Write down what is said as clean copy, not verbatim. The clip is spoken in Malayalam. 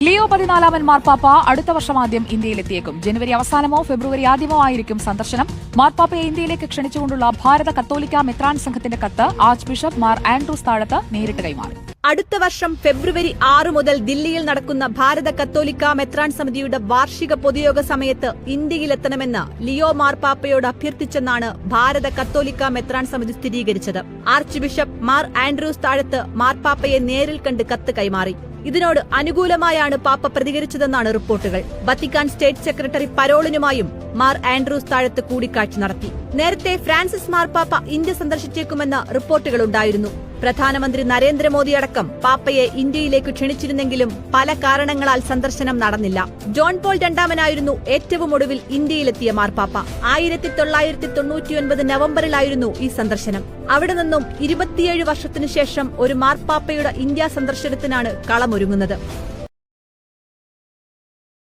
ലിയോ 14 മാർപ്പാപ്പ അടുത്ത വർഷം ആദ്യം ഇന്ത്യയിലെത്തിയേക്കും. ജനുവരി അവസാനമോ ഫെബ്രുവരി ആദ്യമോ ആയിരിക്കും സന്ദർശനം. മാർപ്പാപ്പയെ ഇന്ത്യയിലേക്ക് ക്ഷണിച്ചുകൊണ്ടുള്ള ഭാരത കത്തോലിക്ക മെത്രാൻ സംഘത്തിന്റെ കത്ത് ആർച്ച് ബിഷപ്പ് മാർ ആൻഡ്രൂസ് താഴത്ത് നേരിട്ട് കൈമാറി. അടുത്ത വർഷം ഫെബ്രുവരി 6 മുതൽ ദില്ലിയിൽ നടക്കുന്ന ഭാരത കത്തോലിക്ക മെത്രാൻ സമിതിയുടെ വാർഷിക പൊതുയോഗ സമയത്ത് ഇന്ത്യയിലെത്തണമെന്ന് ലിയോ മാർപ്പാപ്പയോട് അഭ്യർത്ഥിച്ചെന്നാണ് ഭാരത കത്തോലിക്ക മെത്രാൻ സമിതി സ്ഥിരീകരിച്ചത്. ആർച്ച് ബിഷപ്പ് മാർ ആൻഡ്രൂസ് താഴത്ത് മാർപ്പാപ്പയെ നേരിൽ കണ്ട് കത്ത് കൈമാറി. ഇതിനോട് അനുകൂലമായാണ് പാപ്പ പ്രതികരിച്ചതെന്നാണ് റിപ്പോർട്ടുകൾ. വത്തിക്കാൻ സ്റ്റേറ്റ് സെക്രട്ടറി പരോളിനുമായും മാർ ആൻഡ്രൂസ് താഴത്ത് കൂടിക്കാഴ്ച നടത്തി. നേരത്തെ ഫ്രാൻസിസ് മാർപ്പാപ്പ ഇന്ത്യ സന്ദർശിച്ചേക്കുമെന്ന് റിപ്പോർട്ടുകളുണ്ടായിരുന്നു. പ്രധാനമന്ത്രി നരേന്ദ്രമോദി അടക്കം പാപ്പയെ ഇന്ത്യയിലേക്ക് ക്ഷണിച്ചിരുന്നെങ്കിലും പല കാരണങ്ങളാൽ സന്ദർശനം നടന്നില്ല. ജോൺ പോൾ രണ്ടാമനായിരുന്നു ഏറ്റവും ഒടുവിൽ ഇന്ത്യയിലെത്തിയ മാർപ്പാപ്പ. 1999 നവംബറിലായിരുന്നു ഈ സന്ദർശനം. അവിടെ നിന്നും 27 വർഷത്തിനു ശേഷം ഒരു മാർപ്പാപ്പയുടെ ഇന്ത്യ സന്ദർശനത്തിനാണ് കളമൊരുങ്ങുന്നത്.